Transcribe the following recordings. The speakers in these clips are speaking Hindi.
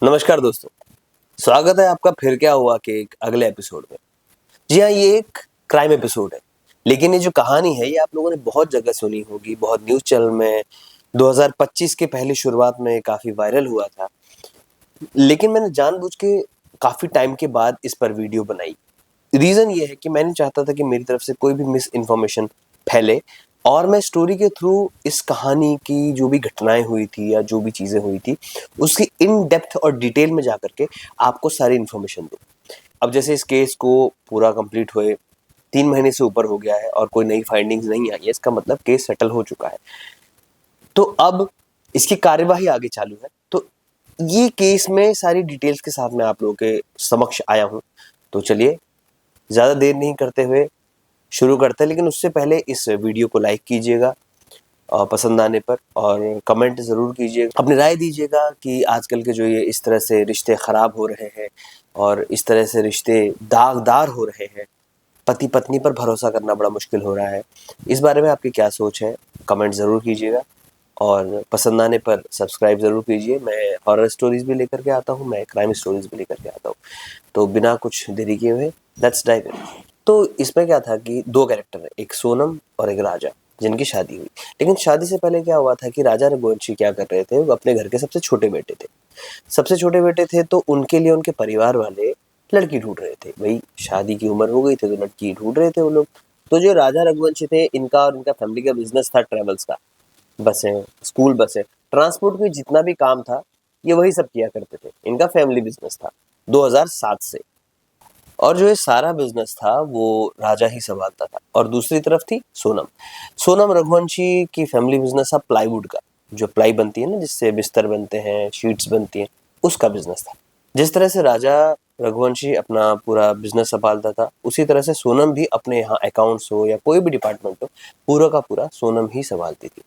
नमस्कार दोस्तों, स्वागत है आपका फिर क्या हुआ के एक अगले एपिसोड में। जी हाँ, ये एक क्राइम एपिसोड है, लेकिन ये जो कहानी है ये आप लोगों ने बहुत जगह सुनी होगी, बहुत न्यूज़ चैनल में 2025 के पहले शुरुआत में काफ़ी वायरल हुआ था। लेकिन मैंने जानबूझ के काफ़ी टाइम के बाद इस पर वीडियो बनाई। रीज़न ये है कि मैं नहीं चाहता था कि मेरी तरफ से कोई भी मिस इन्फॉर्मेशन फैले और मैं स्टोरी के थ्रू इस कहानी की जो भी घटनाएँ हुई थी या जो भी चीज़ें हुई थी, उसकी इन डेप्थ और डिटेल में जाकर के आपको सारी इन्फॉर्मेशन दूँ। अब जैसे इस केस को पूरा कंप्लीट हुए 3 महीने से ऊपर हो गया है और कोई नई फाइंडिंग्स नहीं आई है, इसका मतलब केस सेटल हो चुका है। तो अब इसकी कार्यवाही आगे चालू है। तो ये केस में सारी डिटेल्स के साथ मैं आप लोगों के समक्ष आया हूँ। तो चलिए, ज़्यादा देर नहीं करते हुए शुरू करते हैं, लेकिन उससे पहले इस वीडियो को लाइक कीजिएगा पसंद आने पर, और कमेंट ज़रूर कीजिएगा, अपनी राय दीजिएगा कि आजकल के जो ये इस तरह से रिश्ते ख़राब हो रहे हैं और इस तरह से रिश्ते दागदार हो रहे हैं, पति पत्नी पर भरोसा करना बड़ा मुश्किल हो रहा है, इस बारे में आपकी क्या सोच है, कमेंट ज़रूर कीजिएगा और पसंद आने पर सब्सक्राइब ज़रूर कीजिए। मैं हॉरर स्टोरीज़ भी लेकर के आता हूँ, मैं क्राइम स्टोरीज़ भी लेकर के आता हूँ। तो बिना कुछ देरी किए हुए लेट्स डाइव इन। तो इसमें क्या था कि 2 कैरेक्टर हैं, एक सोनम और एक राजा, जिनकी शादी हुई। लेकिन शादी से पहले क्या हुआ था कि राजा रघुवंशी क्या कर रहे थे, वो अपने घर के सबसे छोटे बेटे थे। सबसे छोटे बेटे थे तो उनके लिए उनके परिवार वाले लड़की ढूँढ रहे थे। भई शादी की उम्र हो गई थी तो लड़की ढूँढ रहे थे वो लोग। तो जो राजा रघुवंशी थे, इनका और इनका फैमिली का बिज़नेस था ट्रैवल्स का। बसें, स्कूल बसें, ट्रांसपोर्ट में जितना भी काम था, ये वही सब किया करते थे। इनका फैमिली बिज़नेस था 2007 से। और जो ये सारा बिज़नेस था वो राजा ही सँभालता था और दूसरी तरफ थी सोनम। सोनम रघुवंशी की फैमिली बिज़नेस था प्लाईवुड का, जो प्लाई बनती है ना जिससे बिस्तर बनते हैं, शीट्स बनती हैं, उसका बिज़नेस था। जिस तरह से राजा रघुवंशी अपना पूरा बिज़नेस सँभालता था, उसी तरह से सोनम भी अपने यहाँ अकाउंट्स हो या कोई भी डिपार्टमेंट हो, पूरा का पूरा सोनम ही सँभालती थी।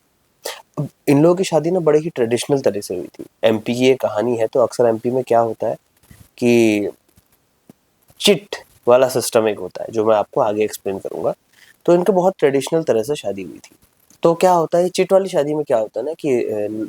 अब इन लोगों की शादी ना बड़े ही ट्रेडिशनल तरह से हुई थी। एमपी की ये कहानी है, तो अक्सर एमपी में क्या होता है कि चिट वाला सिस्टम एक होता है, जो मैं आपको आगे एक्सप्लेन करूँगा। तो इनका बहुत ट्रेडिशनल तरह से शादी हुई थी। तो क्या होता है चिट वाली शादी में क्या होता है ना कि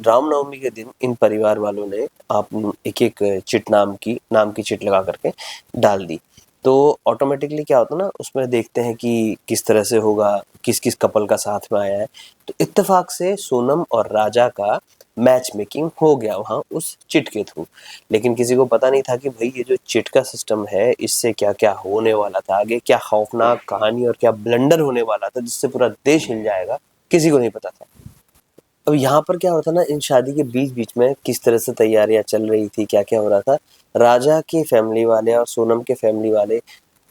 रामनवमी के दिन इन परिवार वालों ने आप एक-एक चिट नाम की चिट लगा करके डाल दी। तो ऑटोमेटिकली क्या होता है ना, उसमें देखते हैं कि किस तरह से होगा, किस-किस कपल का साथ में आया है। तो इत्तेफ़ाक से सोनम और राजा का मैच मेकिंग हो गया वहाँ उस चिट के थ्रू। लेकिन किसी को पता नहीं था कि भई ये जो चिट का सिस्टम है, इससे क्या-क्या होने वाला था आगे, क्या खौफ़नाक कहानी और क्या ब्लंडर होने वाला था जिससे पूरा देश हिल जाएगा, किसी को नहीं पता था। अब यहाँ पर क्या होता ना, इन शादी के बीच-बीच में किस तरह से तैयारियाँ चल रही थी, क्या-क्या हो रहा था। राजा की फैमिली वाले और सोनम के फैमिली वाले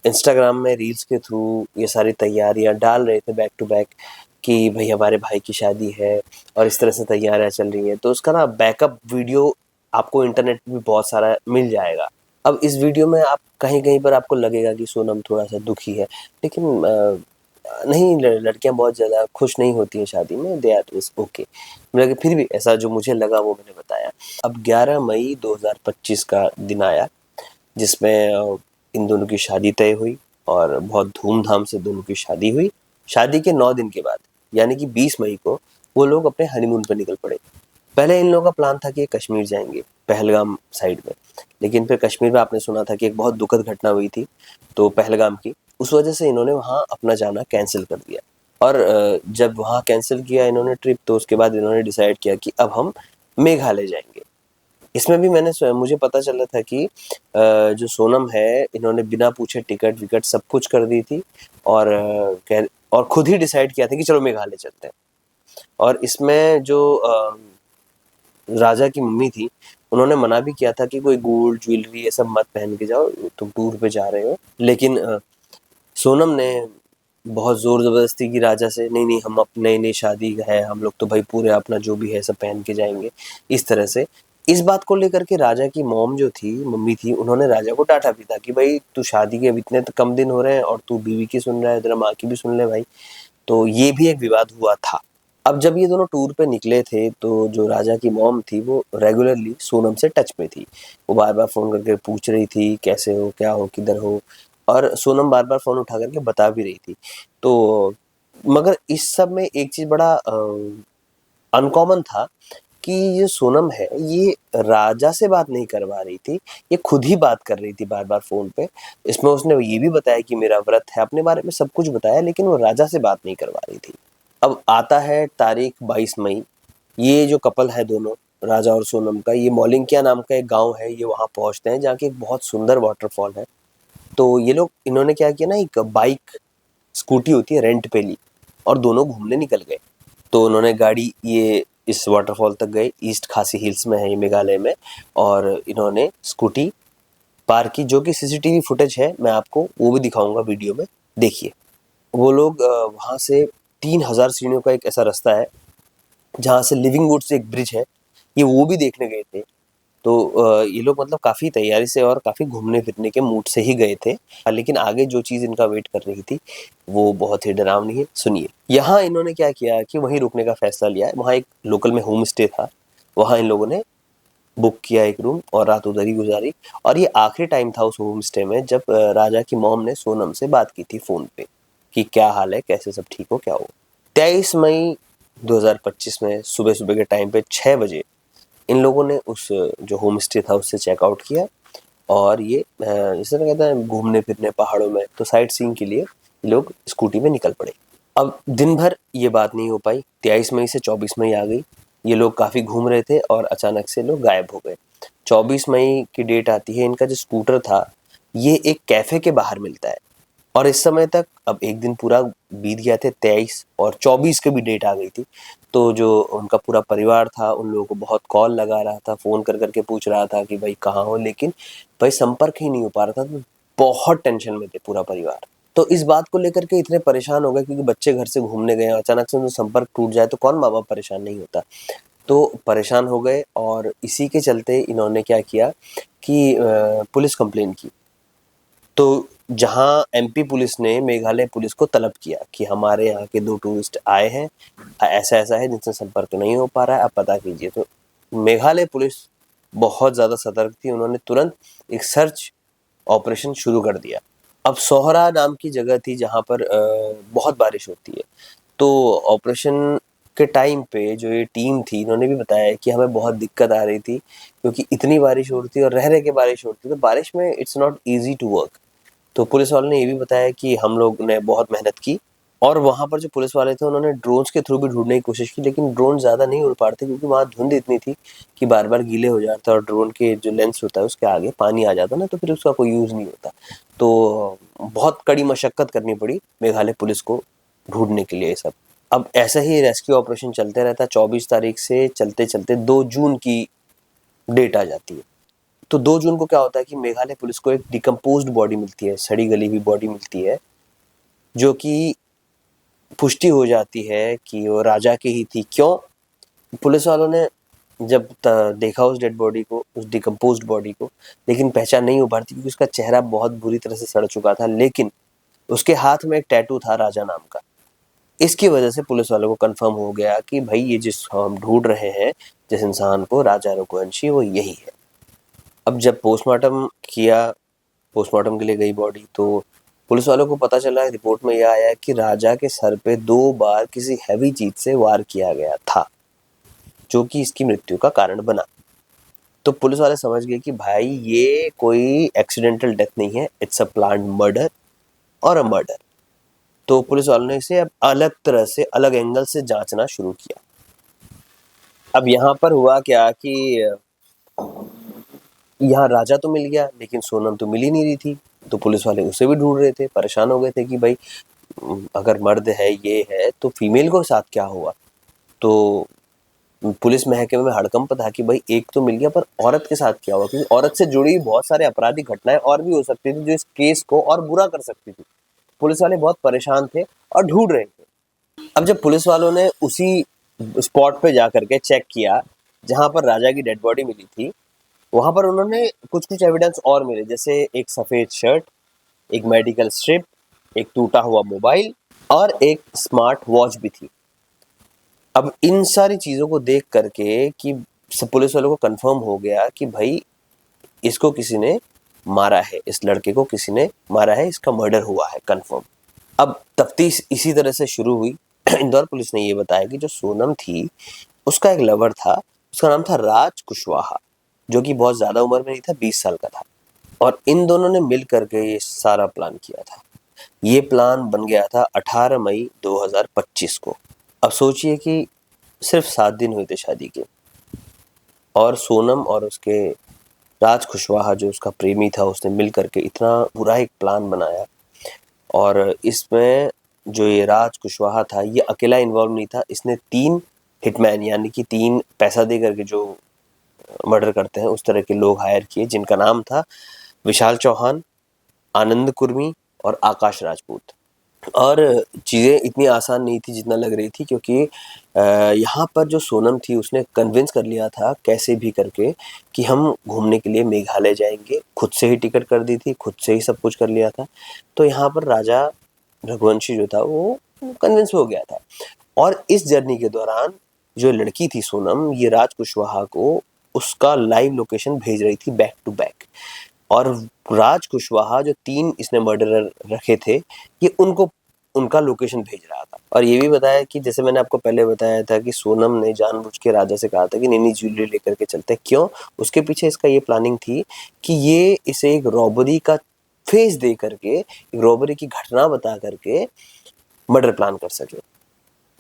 इंस्टाग्राम में रील्स के थ्रू ये सारी तैयारियाँ डाल रहे थे बैक टू बैक कि भई हमारे भाई की शादी है और इस तरह से तैयारियाँ चल रही हैं। तो उसका ना बैकअप वीडियो आपको इंटरनेट पे भी बहुत सारा मिल जाएगा। अब इस वीडियो में आप कहीं-कहीं पर आपको लगेगा कि सोनम थोड़ा-सा दुखी है, लेकिन नहीं, लड़कियां बहुत ज़्यादा खुश नहीं होती हैं शादी में, दे आर इज़ ओके। मगर फिर भी ऐसा जो मुझे लगा वो मैंने बताया। अब 11 मई 2025 का दिन आया, जिसमें इन दोनों की शादी तय हुई और बहुत धूमधाम से दोनों की शादी हुई। शादी के 9 दिन के बाद, यानी कि 20 मई को वो लोग अपने हनीमून पे निकल पड़े। पहले इन लोगों का प्लान था कि ये कश्मीर जाएँगे, पहलगाम साइड में। लेकिन फिर कश्मीर में आपने सुना था कि एक बहुत दुखद घटना हुई थी, तो पहलगाम की, उस वजह से इन्होंने वहाँ अपना जाना कैंसल कर दिया। और जब वहाँ कैंसल किया इन्होंने ट्रिप, तो उसके बाद इन्होंने डिसाइड किया कि अब हम मेघालय जाएँगे। इसमें भी मुझे पता चला था कि जो सोनम है, इन्होंने बिना पूछे टिकट-विकट सब कुछ कर दी थी और और खुद ही डिसाइड किया था कि चलो मेघालय चलते हैं। और इसमें जो राजा की मम्मी थी, उन्होंने मना भी किया था कि कोई गोल्ड ज्वेलरी ये सब मत पहन के जाओ, तुम टूर पे जा रहे हो। लेकिन सोनम ने बहुत ज़ोर ज़बरदस्ती की राजा से, नहीं नहीं, हम नई-नई शादी है, हम लोग तो भाई पूरे अपना जो भी है सब पहन के जाएँगे, इस तरह से। इस बात को लेकर के राजा की मॉम जो थी, मम्मी थी, उन्होंने राजा को डाँटा भी था कि भाई तू शादी के अब इतने तो कम दिन हो रहे हैं और तू बीवी की सुन रहा है, तेरा माँ की भी सुन ले भाई। तो ये भी एक विवाद हुआ था। अब जब ये दोनों टूर पे निकले थे, तो जो राजा की मॉम थी, वो रेगुलरली सोनम से टच में थी। वो बार-बार फ़ोन करके पूछ रही थी, कैसे हो, क्या हो, किधर हो? और सोनम बार-बार फ़ोन उठा कर के बता भी रही थी। तो मगर इस सब में एक चीज़ बड़ा अनकॉमन था कि ये सोनम है, ये राजा से बात नहीं करवा रही थी, ये खुद ही बात कर रही थी बार-बार फ़ोन पे। इसमें उसने ये भी बताया कि मेरा व्रत है, अपने बारे में सब कुछ बताया, लेकिन वो राजा से बात नहीं करवा रही थी। अब आता है तारीख 22 मई, ये जो कपल है दोनों, राजा और सोनम का, ये मौलिंकिया नाम का एक गाँव है, ये वहाँ पहुँचते हैं जहाँ की एक बहुत सुंदर वाटरफॉल है। तो ये लोग इन्होंने क्या किया ना, एक बाइक, स्कूटी होती है, रेंट पे ली और दोनों घूमने निकल गए। तो उन्होंने गाड़ी ये इस वाटरफॉल तक गए, ईस्ट खासी हिल्स में है ये, मेघालय में, और इन्होंने स्कूटी पार्क की, जो कि सीसीटीवी फुटेज है, मैं आपको वो भी दिखाऊंगा वीडियो में, देखिए। वो लोग वहाँ से 3000 सीढ़ियों का एक ऐसा रास्ता है जहाँ से लिविंग वुड से एक ब्रिज है, ये वो भी देखने गए थे। तो ये लोग मतलब काफ़ी तैयारी से और काफ़ी घूमने-फिरने के मूड से ही गए थे। लेकिन आगे जो चीज़ इनका वेट कर रही थी, वो बहुत ही डरावनी है, सुनिए। यहाँ इन्होंने क्या किया कि वहीं रुकने का फ़ैसला लिया है, वहाँ एक लोकल में होम स्टे था, वहाँ इन लोगों ने बुक किया एक रूम और रात उधर ही गुज़ारी। और ये आखिरी टाइम था उस होम स्टे में जब राजा की मॉम ने सोनम से बात की थी फ़ोन पे, कि क्या हाल है, कैसे, सब ठीक हो, क्या हो? 23 मई 2025 में सुबह-सुबह के टाइम पे 6 बजे इन लोगों ने उस जो होम स्टे था उससे चेकआउट किया और ये जैसे ना कहते हैं घूमने फिरने पहाड़ों में, तो साइट सीइंग के लिए ये लोग स्कूटी में निकल पड़े। अब दिन भर ये बात नहीं हो पाई, 23 मई से 24 मई आ गई, ये लोग काफ़ी घूम रहे थे और अचानक से लोग गायब हो गए। 24 मई की डेट आती है, इनका जो स्कूटर था ये एक कैफ़े के बाहर मिलता है और इस समय तक अब एक दिन पूरा बीत गया थे, 23 और 24 की भी डेट आ गई थी। तो जो उनका पूरा परिवार था, उन लोगों को बहुत कॉल लगा रहा था, फ़ोन कर के पूछ रहा था कि भाई कहाँ हो? लेकिन भाई संपर्क ही नहीं हो पा रहा था, तो बहुत टेंशन में थे पूरा परिवार। तो इस बात को लेकर के इतने परेशान हो गए क्योंकि बच्चे घर से घूमने गए हैं, अचानक से उनका संपर्क टूट जाए तो कौन माँ-बाप परेशान नहीं होता। तो परेशान हो गए और इसी के चलते इन्होंने क्या किया कि पुलिस कंप्लेन की। तो जहाँ एमपी पुलिस ने मेघालय पुलिस को तलब किया कि हमारे यहाँ के 2 टूरिस्ट आए हैं, ऐसा-ऐसा है जिनसे संपर्क नहीं हो पा रहा है, आप पता कीजिए। तो मेघालय पुलिस बहुत ज़्यादा सतर्क थी, उन्होंने तुरंत एक सर्च ऑपरेशन शुरू कर दिया। अब सोहरा नाम की जगह थी जहाँ पर बहुत बारिश होती है, तो ऑपरेशन के टाइम पे जो ये टीम थी, इन्होंने भी बताया कि हमें बहुत दिक्कत आ रही थी क्योंकि इतनी बारिश हो रही थी और रह के बारिश हो रही थी, तो बारिश में it's not easy to work. तो पुलिस वालों ने ये भी बताया कि हम लोग ने बहुत मेहनत की और वहाँ पर जो पुलिस वाले थे उन्होंने ड्रोन्स के थ्रू भी ढूँढने की कोशिश की, लेकिन ड्रोन ज़्यादा नहीं उड़ पा रहे थे क्योंकि वहाँ धुंध इतनी थी कि बार-बार गीले हो जाता और ड्रोन के जो लेंस होता है उसके आगे पानी आ जाता ना, तो फिर उसका कोई यूज़ नहीं होता। तो बहुत कड़ी मशक्कत करनी पड़ी मेघालय पुलिस को ढूँढने के लिए ये सब। अब ऐसा ही रेस्क्यू ऑपरेशन चलते रहता है, 24 तारीख से चलते-चलते 2 जून की डेट आ जाती है। तो 2 जून को क्या होता है कि मेघालय पुलिस को एक डिकम्पोज्ड बॉडी मिलती है, सड़ी गली हुई बॉडी मिलती है, जो कि पुष्टि हो जाती है कि वो राजा की ही थी। क्यों? पुलिस वालों ने जब देखा उस डेड बॉडी को, उस डिकम्पोज्ड बॉडी को, लेकिन पहचान नहीं हो पा रही थी क्योंकि उसका चेहरा बहुत बुरी तरह से सड़ चुका था, लेकिन उसके हाथ में एक टैटू था राजा नाम का। इसकी वजह से पुलिस वालों को कंफर्म हो गया कि भाई ये जिस हम ढूंढ रहे हैं, जिस इंसान को, राजा रघुवंशी, वो यही है। अब जब पोस्टमार्टम किया, पोस्टमार्टम के लिए गई बॉडी, तो पुलिस वालों को पता चला, रिपोर्ट में यह आया कि राजा के सर पे 2 बार किसी हैवी चीज से वार किया गया था, जो कि इसकी मृत्यु का कारण बना। तो पुलिस वाले समझ गए कि भाई ये कोई एक्सीडेंटल डेथ नहीं है, इट्स अ प्लान्ड मर्डर और अ मर्डर। तो पुलिस वालों ने इसे अब अलग तरह से, अलग एंगल से जांचना शुरू किया। अब यहाँ पर हुआ क्या कि यहाँ राजा तो मिल गया लेकिन सोनम तो मिल ही नहीं रही थी, तो पुलिस वाले उसे भी ढूंढ रहे थे, परेशान हो गए थे कि भाई अगर मर्द है, ये है, तो फीमेल को साथ क्या हुआ? तो पुलिस महकमे में हड़कंप था कि भाई एक तो मिल गया पर औरत के साथ क्या हुआ, क्योंकि औरत से जुड़ी बहुत सारे आपराधिक घटनाएं और भी हो सकती थी जो इस केस को और बुरा कर सकती थी। पुलिस वाले बहुत परेशान थे और ढूंढ रहे थे। अब जब पुलिस वालों ने उसी स्पॉट पे जाकर के चेक किया जहां पर राजा की डेड बॉडी मिली थी, वहां पर उन्होंने कुछ कुछ एविडेंस और मिले, जैसे एक सफेद शर्ट, एक मेडिकल स्ट्रिप, एक टूटा हुआ मोबाइल और एक स्मार्ट वॉच भी थी। अब इन सारी चीजों को देख करके कि पुलिस वालों को कंफर्म हो गया कि भाई इसको किसी ने मारा है, इस लड़के को किसी ने मारा है, इसका मर्डर हुआ है कंफर्म। अब तफ्तीश इसी तरह से शुरू हुई। इंदौर पुलिस ने ये बताया कि जो सोनम थी उसका एक लवर था उसका नाम था राज कुशवाहा, जो कि बहुत ज़्यादा उम्र में नहीं था, 20 साल का था। और इन दोनों ने मिल करके ये सारा प्लान किया था। ये प्लान बन गया था 18 मई 2025 को। अब सोचिए कि सिर्फ 7 दिन हुए थे शादी के, और सोनम और उसके राज कुशवाहा जो उसका प्रेमी था, उसने मिल करके इतना बुरा एक प्लान बनाया। और इसमें जो ये राज कुशवाहा था, ये अकेला इन्वॉल्व नहीं था। इसने 3 हिटमैन, यानी कि 3 पैसा दे करके जो मर्डर करते हैं उस तरह के लोग हायर किए, जिनका नाम था विशाल चौहान, आनंद कुर्मी और आकाश राजपूत। और चीज़ें इतनी आसान नहीं थी जितना लग रही थी, क्योंकि यहाँ पर जो सोनम थी उसने कन्विंस कर लिया था कैसे भी करके कि हम घूमने के लिए मेघालय जाएंगे। खुद से ही टिकट कर दी थी, खुद से ही सब कुछ कर लिया था। तो यहाँ पर राजा रघुवंशी जो था वो कन्विंस हो गया था। और इस जर्नी के दौरान जो लड़की थी सोनम, ये राज कुशवाहा को उसका लाइव लोकेशन भेज रही थी बैक टू बैक। और राज कुशवाहा जो 3 इसने मर्डरर रखे थे, ये उनको उनका लोकेशन भेज रहा था। और ये भी बताया कि जैसे मैंने आपको पहले बताया था कि सोनम ने जानबूझ के राजा से कहा था कि नैनी ज्वेलरी लेकर के चलते हैं। क्यों? उसके पीछे इसका ये प्लानिंग थी कि ये इसे एक रॉबरी का फेस दे करके, एक रॉबरी की घटना बता करके मर्डर प्लान कर सके।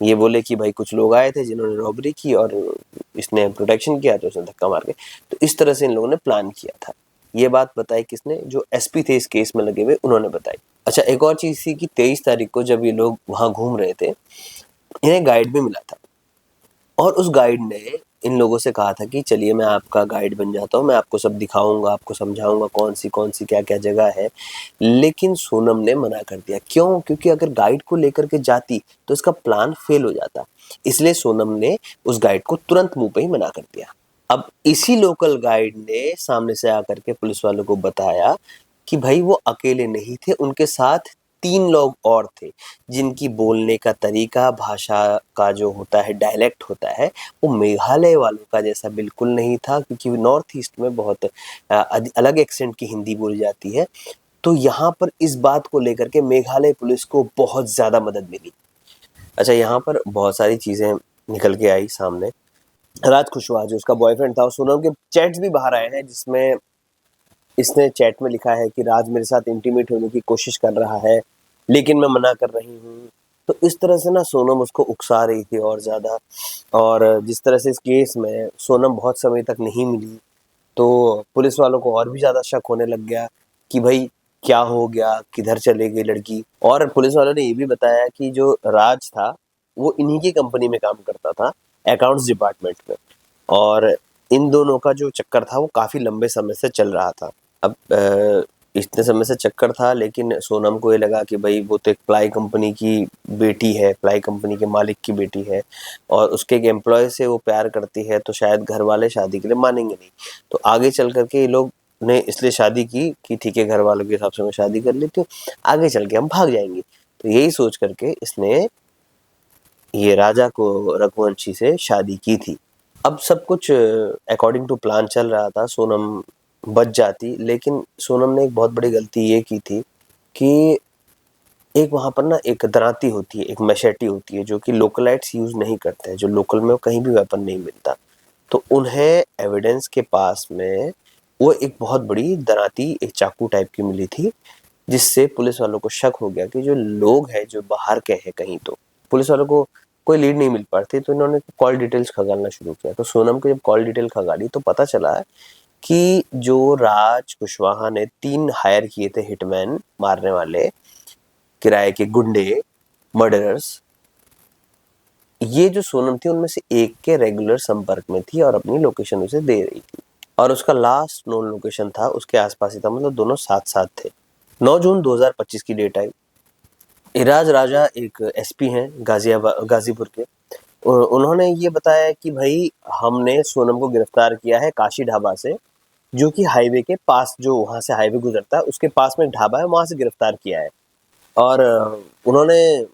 ये बोले कि भाई कुछ लोग आए थे जिन्होंने रॉबरी की और इसने प्रोटेक्शन किया, तो उसने धक्का मार के। तो इस तरह से इन लोगों ने प्लान किया था। ये बात बताई किसने? जो एसपी थे इस केस में लगे हुए, उन्होंने बताई। अच्छा, एक और चीज़ थी कि 23 तारीख को जब ये लोग वहाँ घूम रहे थे, इन्हें गाइड भी मिला था। और उस गाइड ने इन लोगों से कहा था कि चलिए मैं आपका गाइड बन जाता हूँ, मैं आपको सब दिखाऊंगा, आपको समझाऊंगा कौन सी क्या क्या जगह है। लेकिन सोनम ने मना कर दिया। क्यों? क्योंकि अगर गाइड को लेकर के जाती तो इसका प्लान फेल हो जाता। इसलिए सोनम ने उस गाइड को तुरंत मुंह पे ही मना कर दिया। अब इसी लोकल गाइड ने सामने से आकर के पुलिस वालों को बताया कि भाई वो अकेले नहीं थे, उनके साथ 3 लोग और थे, जिनकी बोलने का तरीका, भाषा का जो होता है, डायलेक्ट होता है, वो मेघालय वालों का जैसा बिल्कुल नहीं था, क्योंकि नॉर्थ ईस्ट में बहुत अलग एक्सेंट की हिंदी बोली जाती है। तो यहाँ पर इस बात को लेकर के मेघालय पुलिस को बहुत ज़्यादा मदद मिली। अच्छा, यहाँ पर बहुत सारी चीज़ें निकल के आई सामने। राज कुशवाहा जो उसका बॉयफ्रेंड था, और सोनम के चैट्स भी बाहर आए हैं, जिसमें इसने चैट में लिखा है कि राज मेरे साथ इंटीमेट होने की कोशिश कर रहा है, लेकिन मैं मना कर रही हूँ। तो इस तरह से ना सोनम उसको उकसा रही थी और ज़्यादा। और जिस तरह से इस केस में सोनम बहुत समय तक नहीं मिली, तो पुलिस वालों को और भी ज़्यादा शक होने लग गया कि भाई क्या हो गया, किधर चले गई लड़की। और पुलिस वालों ने ये भी बताया कि जो राज था वो इन्हीं की कंपनी में काम करता था, अकाउंट्स डिपार्टमेंट में। और इन दोनों का जो चक्कर था वो काफ़ी लंबे समय से चल रहा था। अब इतने समय से चक्कर था, लेकिन सोनम को ये लगा कि भाई वो तो एक प्लाई कंपनी की बेटी है, प्लाई कंपनी के मालिक की बेटी है, और उसके एक एम्प्लॉय से वो प्यार करती है, तो शायद घर वाले शादी के लिए मानेंगे नहीं। तो आगे चल करके ये लोग ने इसलिए शादी की कि ठीक है, घर वालों के हिसाब से मैं शादी कर लेती हूँ, आगे चल के हम भाग जाएंगे। तो यही सोच करके इसने ये राजा को रघुवंशी से शादी की थी। अब सब कुछ अकॉर्डिंग टू प्लान चल रहा था, सोनम बच जाती। लेकिन सोनम ने एक बहुत बड़ी गलती ये की थी कि एक वहाँ पर ना एक दराती होती है, एक मैशेटी होती है, जो कि लोकलाइट्स यूज़ नहीं करते हैं, जो लोकल में कहीं भी वेपन नहीं मिलता। तो उन्हें एविडेंस के पास में वो एक बहुत बड़ी दराती, एक चाकू टाइप की मिली थी, जिससे पुलिस वालों को शक हो गया कि जो लोग हैं जो बाहर के हैं कहीं। तो पुलिस वालों को कोई लीड नहीं मिल पाती, तो इन्होंने कॉल डिटेल्स खंगालना शुरू किया। तो सोनम को जब कॉल डिटेल खंगाली तो पता चला कि जो राज कुशवाहा ने 3 हायर किए थे हिटमैन, मारने वाले, किराए के गुंडे, मर्डरर्स, ये जो सोनम थी उनमें से एक के रेगुलर संपर्क में थी और अपनी लोकेशन उसे दे रही थी। और उसका लास्ट नोन लोकेशन था उसके आसपास ही था, मतलब दोनों साथ साथ थे। 9 जून 2025 की डेट आई। इराज राजा एक एसपी हैं गाजीपुर के। उन्होंने ये बताया कि भाई हमने सोनम को गिरफ्तार किया है काशी ढाबा से, जो कि हाईवे के पास, जो वहाँ से हाईवे गुजरता है उसके पास में एक ढाबा है, वहाँ से गिरफ्तार किया है। और उन्होंने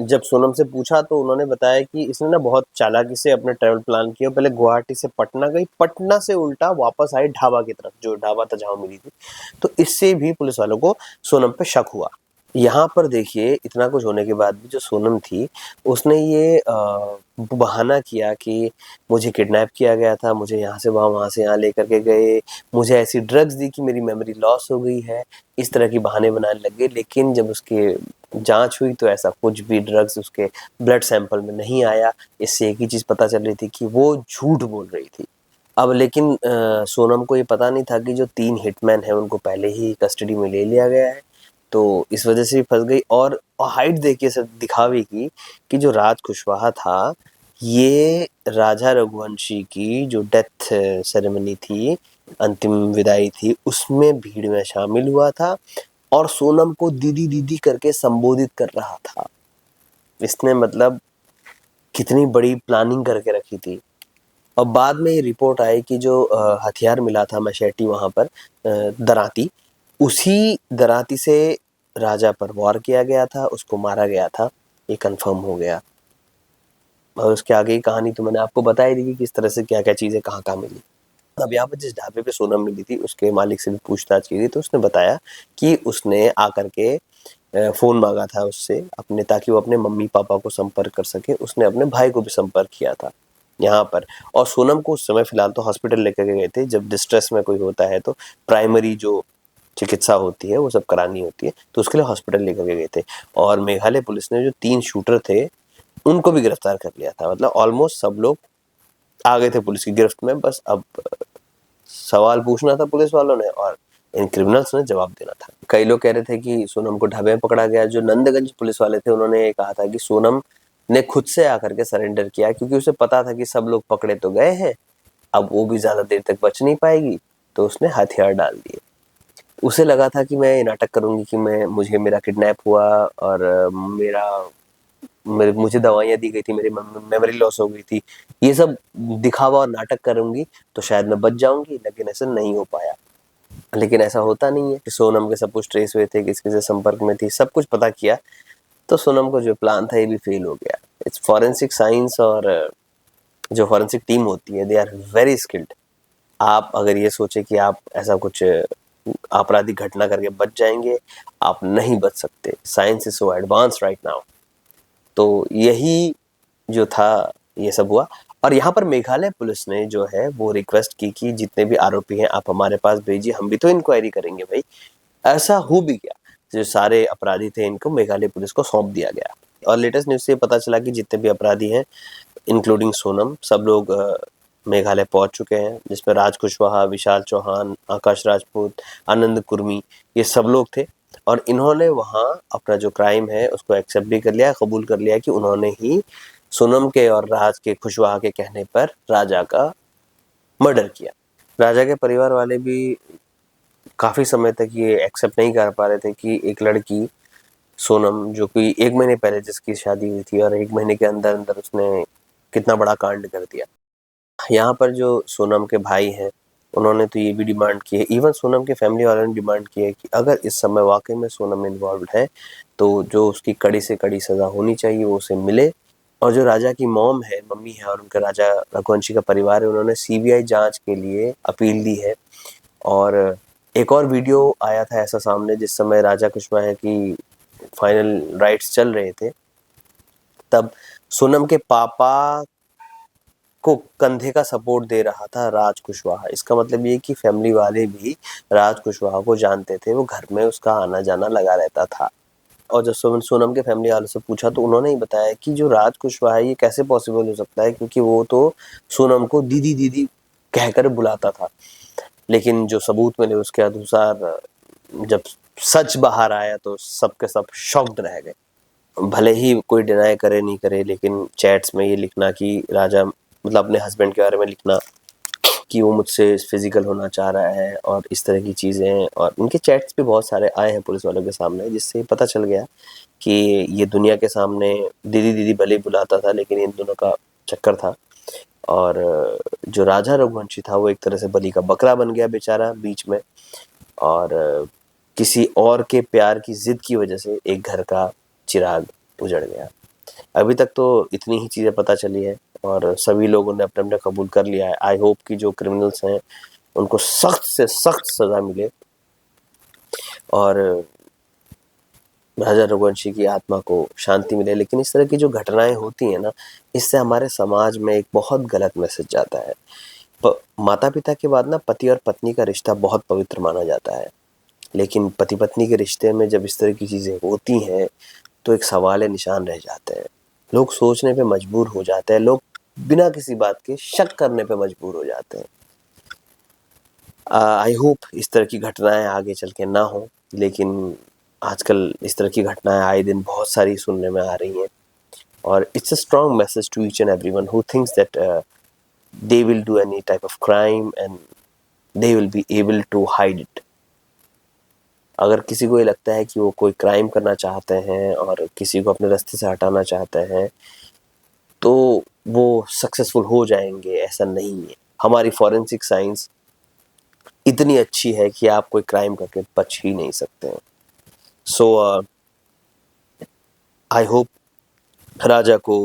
जब सोनम से पूछा तो उन्होंने बताया कि इसने ना बहुत चालाकी से अपने ट्रैवल प्लान किया। पहले गुवाहाटी से पटना गई, पटना से उल्टा वापस आई ढाबा की तरफ, जो ढाबा था जहाँ मिली थी। तो इससे भी पुलिस वालों को सोनम पे शक हुआ। यहाँ पर देखिए इतना कुछ होने के बाद भी जो सोनम थी, उसने ये बहाना किया कि मुझे किडनैप किया गया था, मुझे यहाँ से वहाँ से यहाँ लेकर के गए, मुझे ऐसी ड्रग्स दी कि मेरी मेमोरी लॉस हो गई है, इस तरह के बहाने बनाने लग गए। लेकिन जब उसकी जाँच हुई तो ऐसा कुछ भी ड्रग्स उसके ब्लड सैंपल में नहीं आया। इससे एक ही चीज़ पता चल रही थी कि वो झूठ बोल रही थी। अब लेकिन सोनम को ये पता नहीं था कि जो 3 हिटमैन हैं उनको पहले ही कस्टडी में ले लिया गया है। तो इस वजह से भी फँस गई और हाइट देखिए सर दिखावे की कि जो राज कुशवाहा था, ये राजा रघुवंशी की जो डेथ सेरेमनी थी, अंतिम विदाई थी, उसमें भीड़ में शामिल हुआ था और सोनम को दीदी दीदी करके संबोधित कर रहा था। इसने मतलब कितनी बड़ी प्लानिंग करके रखी थी। और बाद में ये रिपोर्ट आई कि जो हथियार मिला था मशेटी वहाँ पर दराती, उसी दराती से राजा पर वार किया गया था, उसको मारा गया था, ये कन्फर्म हो गया। और उसके आगे की कहानी तो मैंने आपको बता ही दी कि किस तरह से क्या-क्या चीज़ें कहाँ-कहाँ मिली। अब यहाँ पर जिस ढाबे पे सोनम मिली थी, उसके मालिक से भी पूछताछ की थी, तो उसने बताया कि उसने आकर के फ़ोन माँगा था उससे अपने ताकि वो अपने मम्मी-पापा को संपर्क कर सके। उसने अपने भाई को भी संपर्क किया था यहाँ पर और सोनम को उस समय फ़िलहाल तो हॉस्पिटल लेकर के गए थे। जब डिस्ट्रेस में कोई होता है तो प्राइमरी जो चिकित्सा होती है, वो सब करानी होती है, तो उसके लिए हॉस्पिटल लेकर के गए थे। और मेघालय पुलिस ने जो 3 शूटर थे, उनको भी गिरफ्तार कर लिया था। मतलब ऑलमोस्ट सब लोग आ गए थे पुलिस की गिरफ्त में। बस अब सवाल पूछना था पुलिस वालों ने और इन क्रिमिनल्स ने जवाब देना था। कई लोग कह रहे थे कि सोनम को ढाबे में पकड़ा गया। जो नंदगंज पुलिस वाले थे उन्होंने ये कहा था कि सोनम ने खुद से आकर के सरेंडर किया क्योंकि उसे पता था कि सब लोग पकड़े तो गए हैं, अब वो भी ज़्यादा देर तक बच नहीं पाएगी, तो उसने हथियार डाल दिए। उसे लगा था कि मैं ये नाटक करूँगी कि मुझे मेरा किडनैप हुआ और मुझे दवाइयाँ दी गई थी, मेरी मेमोरी लॉस हो गई थी। ये सब दिखावा और नाटक करूँगी तो शायद मैं बच जाऊँगी, लेकिन ऐसा नहीं हो पाया। लेकिन ऐसा होता नहीं है कि सोनम के सब कुछ ट्रेस हुए थे, किस-किस से संपर्क में थी, सब कुछ पता किया, तो सोनम का जो प्लान था ये भी फेल हो गया। इट्स फॉरेंसिक साइंस और जो फॉरेंसिक टीम होती है, दे आर वेरी स्किल्ड। आप अगर ये सोचे कि आप ऐसा कुछ आपराधिक घटना करके बच जाएँगे, आप नहीं बच सकते। Science is so advanced right now. तो यही जो था, ये सब हुआ और यहाँ पर मेघालय पुलिस ने जो है वो रिक्वेस्ट की कि जितने भी आरोपी हैं आप हमारे पास भेजिए, हम भी तो इंक्वायरी करेंगे भाई। ऐसा हो भी गया, जो सारे अपराधी थे इनको मेघालय पुलिस को सौंप दिया गया और लेटेस्ट न्यूज़ से ये पता चला कि जितने भी अपराधी हैं इंक्लूडिंग सोनम, सब लोग मेघालय पहुँच चुके हैं, जिसमें राज कुशवाहा, विशाल चौहान, आकाश राजपूत, आनंद कुर्मी, ये सब लोग थे और इन्होंने वहाँ अपना जो क्राइम है उसको एक्सेप्ट भी कर लिया, कबूल कर लिया कि उन्होंने ही सोनम के और राज के कुशवाहा के कहने पर राजा का मर्डर किया। राजा के परिवार वाले भी काफ़ी समय तक ये एक्सेप्ट नहीं कर पा रहे थे कि एक लड़की सोनम जो कि 1 महीने पहले जिसकी शादी हुई थी और 1 महीने के अंदर-अंदर उसने कितना बड़ा कांड कर दिया। यहाँ पर जो सोनम के भाई हैं, उन्होंने तो ये भी डिमांड की है, इवन सोनम के फैमिली वालों ने डिमांड की है कि अगर इस समय वाक़ई में सोनम इन्वॉल्व्ड है, तो जो उसकी कड़ी से कड़ी सज़ा होनी चाहिए वो उसे मिले। और जो राजा की मॉम है, मम्मी है और उनका राजा रघुवंशी का परिवार है, उन्होंने सीबीआई जाँच के लिए अपील दी है। और एक और वीडियो आया था ऐसा सामने जिस समय राजा कुशवाहा की फाइनल राइट्स चल रहे थे, तब सोनम के पापा को कंधे का सपोर्ट दे रहा था राज कुशवाहा। इसका मतलब ये कि फैमिली वाले भी राज कुशवाहा को जानते थे, वो घर में उसका आना-जाना लगा रहता था। और जब सोनम के फैमिली वालों से पूछा तो उन्होंने ही बताया कि जो राज कुशवाहा है ये कैसे पॉसिबल हो सकता है क्योंकि वो तो सोनम को दीदी-दीदी कहकर बुलाता था। लेकिन जो सबूत मिले उसके अनुसार जब सच बाहर आया तो सब के सब शॉक्ड रह गए। भले ही कोई डिनाई करे नहीं करे लेकिन चैट्स में ये लिखना कि राजा मतलब अपने हस्बैंड के बारे में लिखना कि वो मुझसे फिजिकल होना चाह रहा है और इस तरह की चीज़ें और उनके चैट्स भी बहुत सारे आए हैं पुलिस वालों के सामने जिससे पता चल गया कि ये दुनिया के सामने दीदी दीदी भले ही बुलाता था लेकिन इन दोनों का चक्कर था। और जो राजा रघुवंशी था वो एक तरह से बलि का बकरा बन गया बेचारा बीच में और किसी और के प्यार की जिद की वजह से एक घर का चिराग उजड़ गया। अभी तक तो इतनी ही चीज़ें पता चली है और सभी लोगों ने अपने-अपने कबूल कर लिया है। आई होप कि जो क्रिमिनल्स हैं उनको सख्त से सख्त सज़ा मिले और राजा रघुवंशी की आत्मा को शांति मिले। लेकिन इस तरह की जो घटनाएं होती हैं ना, इससे हमारे समाज में एक बहुत गलत मैसेज जाता है। माता पिता के बाद ना पति और पत्नी का रिश्ता बहुत पवित्र माना जाता है, लेकिन पति पत्नी के रिश्ते में जब इस तरह की चीज़ें होती हैं तो एक सवाल निशान रह जाते हैं। लोग सोचने पे मजबूर हो जाते हैं, लोग बिना किसी बात के शक करने पे मजबूर हो जाते हैं। आई होप इस तरह की घटनाएं आगे चल के ना हो, लेकिन आजकल इस तरह की घटनाएं आए दिन बहुत सारी सुनने में आ रही हैं। और it's a strong message to each and everyone who thinks that they will do any type of crime and they will be able to hide it. अगर किसी को ये लगता है कि वो कोई क्राइम करना चाहते हैं और किसी को अपने रास्ते से हटाना चाहते हैं तो वो सक्सेसफुल हो जाएंगे, ऐसा नहीं है। हमारी फॉरेंसिक साइंस इतनी अच्छी है कि आप कोई क्राइम करके बच ही नहीं सकते हैं। सो आई होप राजा को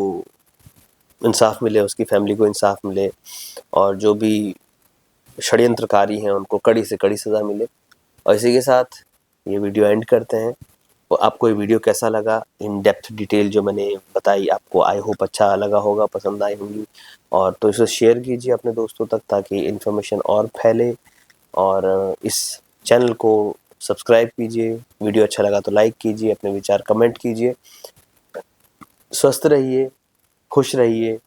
इंसाफ मिले, उसकी फैमिली को इंसाफ मिले और जो भी षड्यंत्रकारी हैं उनको कड़ी से कड़ी सज़ा मिले। और इसी के साथ ये वीडियो एंड करते हैं। तो आपको ये वीडियो कैसा लगा, इन डेप्थ डिटेल जो मैंने बताई आपको आई होप अच्छा लगा होगा, पसंद आई होगी। और तो इसे शेयर कीजिए अपने दोस्तों तक ताकि इन्फॉर्मेशन और फैले। और इस चैनल को सब्सक्राइब कीजिए। वीडियो अच्छा लगा तो लाइक कीजिए, अपने विचार कमेंट कीजिए। स्वस्थ रहिए, खुश रहिए,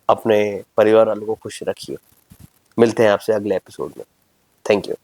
अपने परिवार वालों को खुश रखिए। मिलते हैं आपसे अगले एपिसोड में। Thank you.